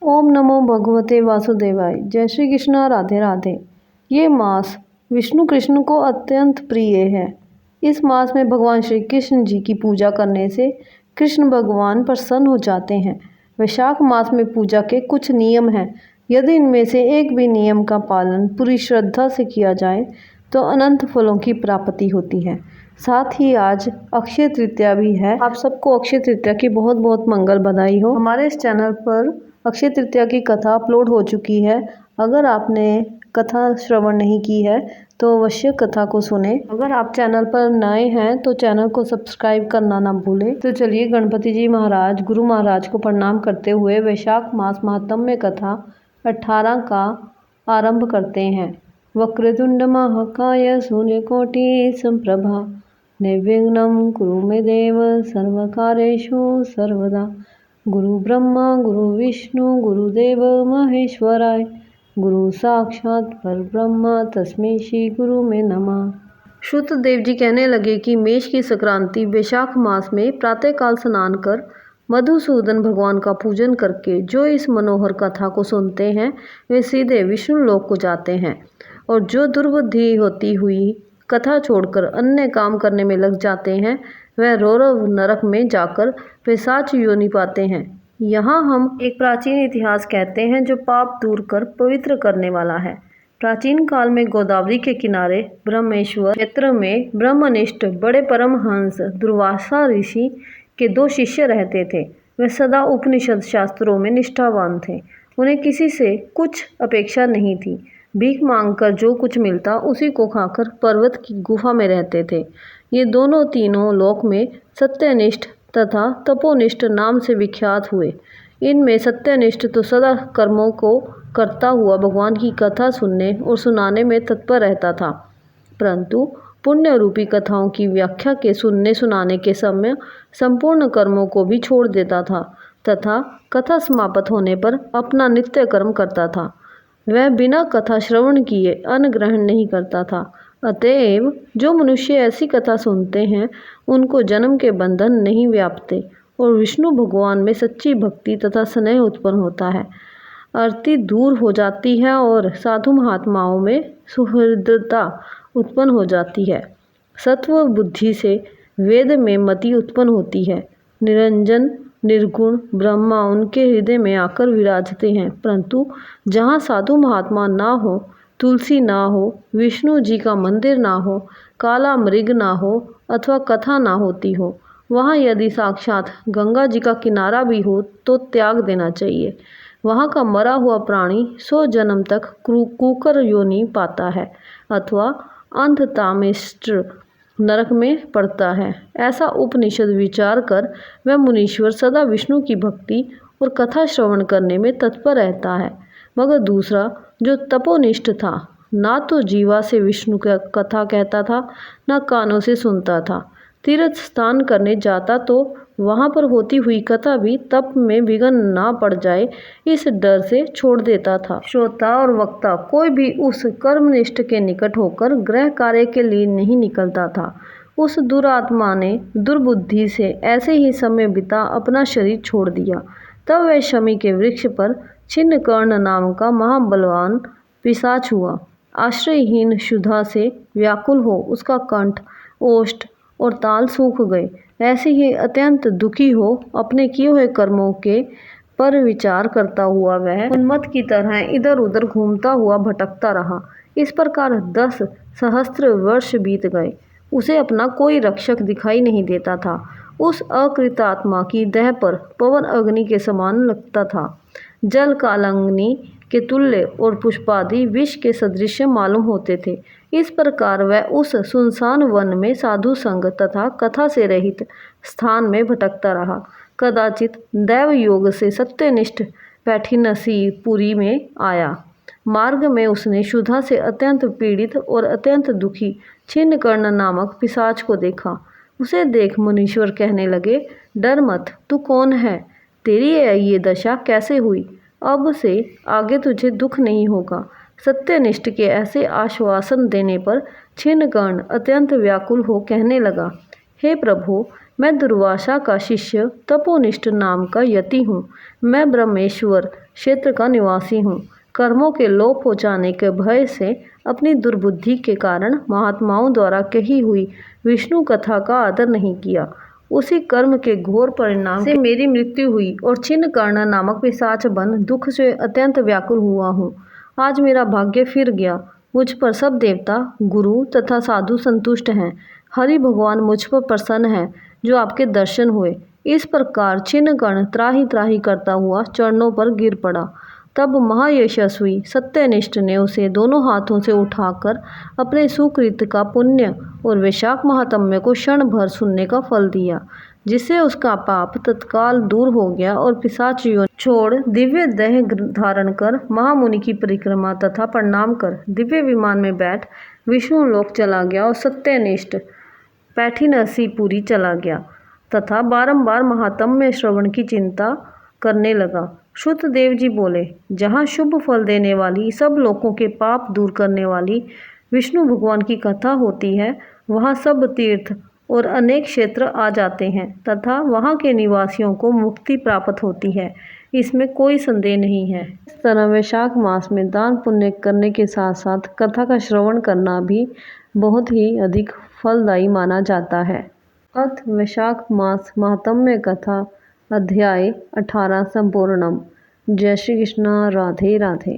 ओम नमो भगवते वासुदेवाय। जय श्री कृष्ण। राधे राधे। ये मास विष्णु कृष्ण को अत्यंत प्रिय है। इस मास में भगवान श्री कृष्ण जी की पूजा करने से कृष्ण भगवान प्रसन्न हो जाते हैं। वैशाख मास में पूजा के कुछ नियम हैं। यदि इनमें से एक भी नियम का पालन पूरी श्रद्धा से किया जाए तो अनंत फलों की प्राप्ति होती है। साथ ही आज अक्षय तृतीया भी है। आप सबको अक्षय तृतीया की बहुत बहुत मंगल बधाई हो। हमारे इस चैनल पर अक्षय तृतीया की कथा अपलोड हो चुकी है। अगर आपने कथा श्रवण नहीं की है तो अवश्य कथा को सुने। अगर आप चैनल पर नए हैं तो चैनल को सब्सक्राइब करना ना भूलें। तो चलिए गणपति जी महाराज गुरु महाराज को प्रणाम करते हुए वैशाख मास महात्म्य कथा 18 का आरंभ करते हैं। वक्रतुंड महाकाय सूर्यकोटि संप्रभा निर्विघ्नं कुरु मे देव सर्वकार्येषु सर्वदा। गुरु ब्रह्मा गुरु विष्णु गुरुदेव महेश्वराय गुरु साक्षात परब्रह्म तस्मै श्री गुरु में नमः। श्रुतदेव जी कहने लगे कि मेष की संक्रांति वैशाख मास में प्रातःकाल स्नान कर मधुसूदन भगवान का पूजन करके जो इस मनोहर कथा को सुनते हैं वे सीधे विष्णु लोक को जाते हैं, और जो दुर्बुद्धि होती हुई कथा छोड़कर अन्य काम करने में लग जाते हैं वह रौरव नरक में जाकर पिशाच योनि पाते हैं। यहाँ हम एक प्राचीन इतिहास कहते हैं जो पाप दूर कर पवित्र करने वाला है। प्राचीन काल में गोदावरी के किनारे ब्रह्मेश्वर क्षेत्र में ब्रह्मनिष्ठ बड़े परमहंस दुर्वासा ऋषि के 2 शिष्य रहते थे। वे सदा उपनिषद शास्त्रों में निष्ठावान थे। उन्हें किसी से कुछ अपेक्षा नहीं थी। भीख मांगकर जो कुछ मिलता उसी को खाकर पर्वत की गुफा में रहते थे। ये दोनों तीनों लोक में सत्यनिष्ठ तथा तपोनिष्ठ नाम से विख्यात हुए। इनमें सत्यनिष्ठ तो सदा कर्मों को करता हुआ भगवान की कथा सुनने और सुनाने में तत्पर रहता था, परंतु पुण्य रूपी कथाओं की व्याख्या के सुनने सुनाने के समय संपूर्ण कर्मों को भी छोड़ देता था तथा कथा समाप्त होने पर अपना नित्य कर्म करता था। वह बिना कथा श्रवण किए अन्न ग्रहण नहीं करता था। अतएव जो मनुष्य ऐसी कथा सुनते हैं उनको जन्म के बंधन नहीं व्यापते और विष्णु भगवान में सच्ची भक्ति तथा स्नेह उत्पन्न होता है। आरती दूर हो जाती है और साधु महात्माओं में सुहृदता उत्पन्न हो जाती है। सत्व बुद्धि से वेद में मति उत्पन्न होती है। निरंजन निर्गुण ब्रह्मा उनके हृदय में आकर विराजते हैं, परंतु जहाँ साधु महात्मा ना हो, तुलसी ना हो, विष्णु जी का मंदिर ना हो, काला मृग ना हो अथवा कथा ना होती हो, वहाँ यदि साक्षात गंगा जी का किनारा भी हो तो त्याग देना चाहिए। वहाँ का मरा हुआ प्राणी 100 जन्म तक कुकर योनि पाता है अथवा अंधतामिष्ट नरक में पड़ता है। ऐसा उपनिषद विचार कर वह मुनीश्वर सदा विष्णु की भक्ति और कथा श्रवण करने में तत्पर रहता है। मगर दूसरा जो तपोनिष्ठ था, ना तो जीवा से विष्णु का कथा कहता था न कानों से सुनता था। तीर्थ स्थान करने जाता तो वहाँ पर होती हुई कथा भी तप में विघ्न ना पड़ जाए इस डर से छोड़ देता था। श्रोता और वक्ता कोई भी उस कर्मनिष्ठ के निकट होकर गृह कार्य के लिए नहीं निकलता था। उस दुरात्मा ने दुर्बुद्धि से ऐसे ही समय बिता अपना शरीर छोड़ दिया। तब वह शमी के वृक्ष पर छिन्न कर्ण नाम का महाबलवान पिशाच हुआ। आश्रयहीन क्षुधा से व्याकुल हो उसका कंठ, ओष्ठ और ताल सूख गए। ऐसे ही अत्यंत दुखी हो अपने किए हुए कर्मों के पर विचार करता हुआ वह उन्मत्त की तरह इधर उधर घूमता हुआ भटकता रहा। इस प्रकार 10 सहस्त्र वर्ष बीत गए। उसे अपना कोई रक्षक दिखाई नहीं देता था। उस अकृतात्मा की देह पर पवन अग्नि के समान लगता था, जल कालाग्नि के तुल्य और पुष्पादि विष के सदृश मालूम होते थे। इस प्रकार वह उस सुनसान वन में साधु संग तथा कथा से रहित स्थान में भटकता रहा। कदाचित दैव योग से सत्यनिष्ठ पैठिनसी पुरी में आया। मार्ग में उसने क्षुधा से अत्यंत पीड़ित और अत्यंत दुखी छिन्न कर्ण नामक पिशाच को देखा। उसे देख मुनीश्वर कहने लगे, डर मत, तू कौन है? तेरी ये दशा कैसे हुई? अब से आगे तुझे दुख नहीं होगा। सत्यनिष्ठ के ऐसे आश्वासन देने पर छिन्न कर्ण अत्यंत व्याकुल हो कहने लगा, हे प्रभु, मैं दुर्वासा का शिष्य तपोनिष्ठ नाम का यति हूँ। मैं ब्रह्मेश्वर क्षेत्र का निवासी हूँ। कर्मों के लोप हो जाने के भय से अपनी दुर्बुद्धि के कारण महात्माओं द्वारा कही हुई विष्णु कथा का आदर नहीं किया। उसी कर्म के घोर परिणाम से मेरी मृत्यु हुई और छिन्न कर्ण नामक पिशाच बन दुख से अत्यंत व्याकुल हुआ हूँ। आज मेरा भाग्य फिर गया। मुझ पर सब देवता, गुरु तथा साधु संतुष्ट हैं। हरि भगवान मुझ पर प्रसन्न हैं, जो आपके दर्शन हुए। इस प्रकार छिन्न कर्ण त्राहि त्राहि करता हुआ चरणों पर गिर पड़ा। तब महायशस्वी सत्यनिष्ठ ने उसे दोनों हाथों से उठाकर अपने सुकृत का पुण्य और वैशाख महात्म्य को क्षण भर सुनने का फल दिया, जिससे उसका पाप तत्काल दूर हो गया और पिशाच योनि छोड़ दिव्य देह धारण कर महामुनि की परिक्रमा तथा प्रणाम कर दिव्य विमान में बैठ विष्णु लोक चला गया और सत्यनिष्ठ पैठीनसीपुरी चला गया तथा बारंबार महात्म्य श्रवण की चिंता करने लगा। शुद्धदेव जी बोले, जहाँ शुभ फल देने वाली, सब लोगों के पाप दूर करने वाली विष्णु भगवान की कथा होती है, वहाँ सब तीर्थ और अनेक क्षेत्र आ जाते हैं तथा वहाँ के निवासियों को मुक्ति प्राप्त होती है, इसमें कोई संदेह नहीं है। इस तरह वैशाख मास में दान पुण्य करने के साथ साथ कथा का श्रवण करना भी बहुत ही अधिक फलदायी माना जाता है। अथ वैशाख मास महात्म्य कथा अध्याय 18 संपूर्णम। जय श्री कृष्ण। राधे राधे।